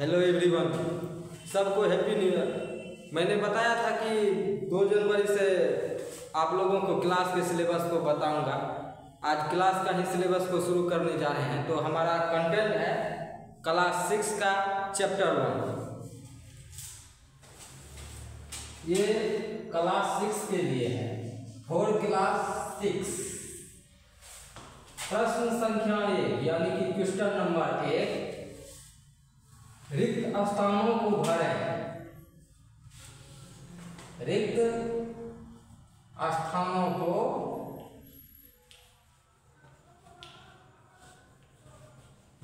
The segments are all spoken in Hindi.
हेलो एवरीवन, सबको हैप्पी न्यू ईयर। मैंने बताया था कि 2 जनवरी से आप लोगों को क्लास के सिलेबस को बताऊंगा। आज क्लास का ही सिलेबस को शुरू करने जा रहे हैं। तो हमारा कंटेंट है क्लास 6 का चैप्टर 1। ये क्लास 6 के लिए है, फॉर क्लास 6। प्रश्न संख्या 1 यानी कि क्वेश्चन नंबर 1, रिक्त स्थानों को भरें। रिक्त स्थानों को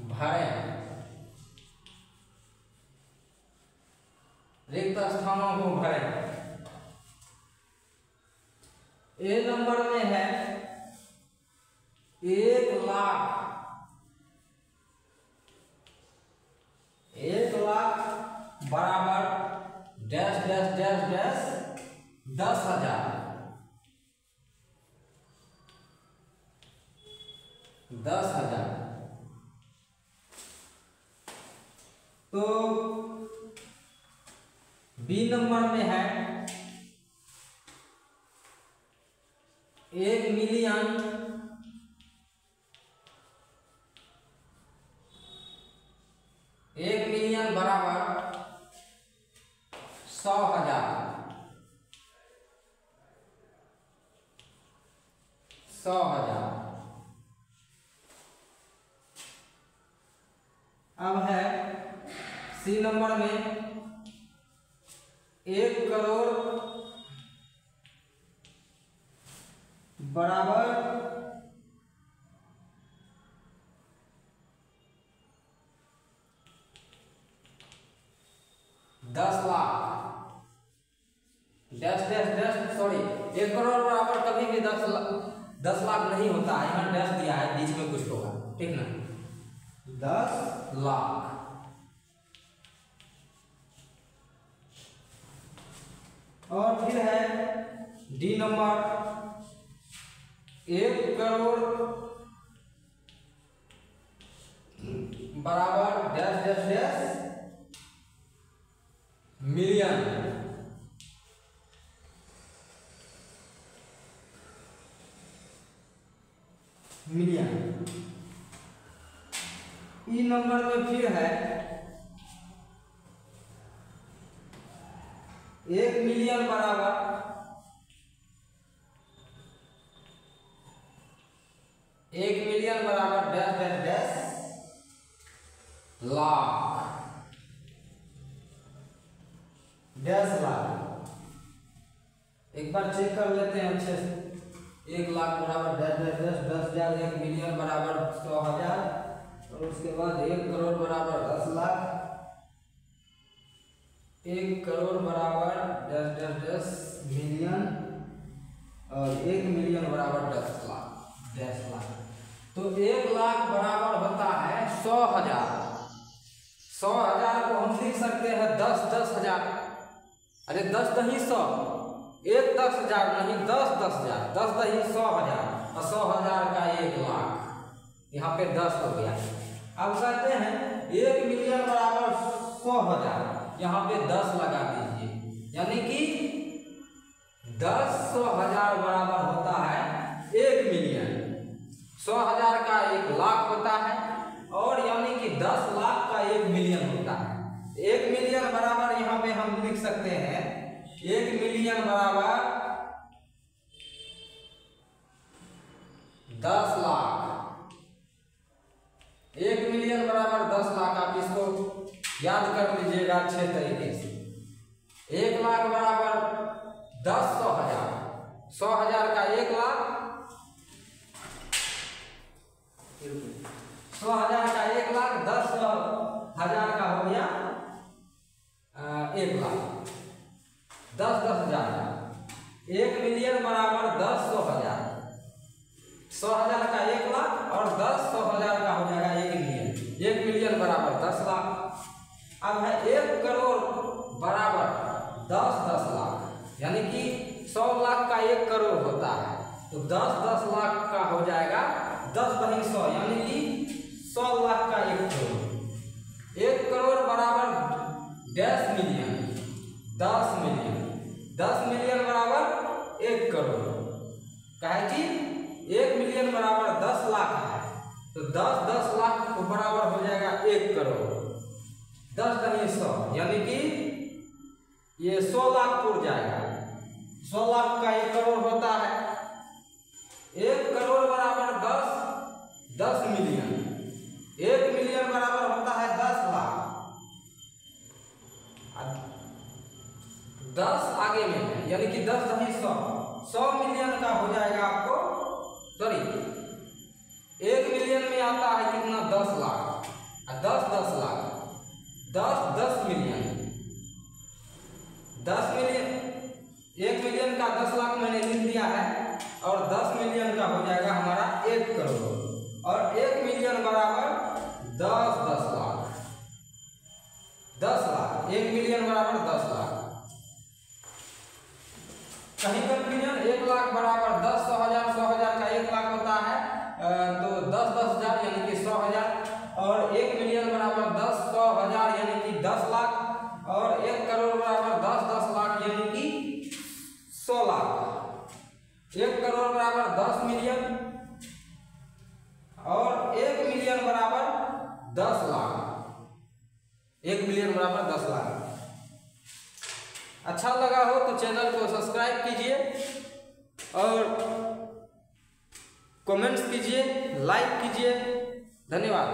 भरें। रिक्त स्थानों को भरें। ए नंबर में है 1,00,000। 1,00,000 बराबर डैश डैश डैश डैश 10,000। 10,000। तो बी नंबर में है 1 मिलियन। 1 मिलियन बराबर 100,000। 100,000। अब है सी नंबर में 1 करोड़ बराबर 10 lakh. Dash dash dash sorry 1 crore बराबर कभी भी 10 लाख नहीं होता है। यहाँ डैश दिया है, बीच में कुछ होगा, ठीक ना। 10 लाख। और फिर है डी नंबर 1 करोड़ बराबर dash dash dash million. Million. ई नंबर में फिर है 1 मिलियन बराबर 1 मिलियन बराबर dash dash dash lakh. Dash lakh. एक बार चेक कर लेते हैं अच्छे से। 1 लाख बराबर डैश डैश डैश 10,000। 1 मिलियन बराबर 100,000। और उसके बाद 1 करोड़ बराबर 10 लाख। 1 करोड़ बराबर डैश डैश डैश मिलियन। और 1 मिलियन बराबर 10 लाख। 10 लाख। तो 1 लाख बराबर होता है 100,000। 100,000 को हम लिख सकते हैं 10,000। अरे 10 नहीं 100। 1 10,000 नहीं 10,000। 10 नहीं 100,000 और 100,000 का 1 लाख। यहाँ पे 10 हो गया। अब कहते हैं 1 मिलियन बराबर 100,000। यहाँ पे 10 लगा दीजिए, यानी कि 100,000 बराबर होता है 1 मिलियन। 100,000 का 1 लाख होता है, और यानी कि 10 लाख का 1 मिलियन होता है। 1 मिलियन बराबर यहाँ पे हम लिख सकते हैं 1 मिलियन बराबर 10 लाख। 1 मिलियन बराबर 10 लाख। आप इसको याद कर लीजिएगा अच्छे तरीके से। 1 लाख बराबर 10 100,000। 100,000 का 1 लाख। 100,000 का 1 लाख। 10,000 का हो गया 1 लाख। 10,000 का 1 मिलियन बराबर 10,000। 100,000 का 1 लाख और 100,000 का हो जाएगा 1 मिलियन। 1 मिलियन बराबर 10 लाख। अब है 1 करोड़ बराबर 10 लाख, यानी कि 100 लाख का 1 करोड़ होता है। तो 10 लाख का हो जाएगा 10 बही 100, यानी कि 100 लाख का 1 करोड़। 1 करोड़ बराबर 10 मिलियन, 10 मिलियन, 10 मिलियन बराबर 1 करोड़। कहे कि 1 मिलियन बराबर 10 लाख है, तो 10 लाख को बराबर हो जाएगा 1 करोड़। 10 नहीं 100, यानी कि ये 100 लाख पूर जाएगा। 100 लाख का 1 करोड़ होता है। 1 करोड़ बराबर 10 मिलियन। 1 मिलियन बराबर होता है 10 लाख। 10 आगे में है, यानी कि 10 नहीं 100, 100 मिलियन का हो जाएगा आपको, सॉरी 1 मिलियन में आता है कितना, 10 lakh, 10 lakh, 10 million, 10 million, 1 million का 10 लाख मैंने लिख दिया है, और 10 मिलियन का हो जाएगा हमारा 1 करोड़, और 1 मिलियन बराबर 10 लाख, 10 लाख, 1 मिलियन बराबर 10 लाख। कहीं कंफ्यूजन, 1 लाख बराबर 10, 100,000, 100,000 का 1 लाख होता है, तो 10,000 यानी कि 100,000, और 1 मिलियन बराबर 10, 100,000 यानी कि 10 लाख, और 1 करोड़ बराबर 10 लाख यानी कि 100 लाख। 1 करोड़ बराबर 10 मिलियन, और 1 मिलियन बराबर 10 लाख। 1 मिलियन बराबर 10 लाख। अच्छा लगा हो तो चैनल को सब्सक्राइब कीजिए और कमेंट्स कीजिए, लाइक कीजिए। धन्यवाद।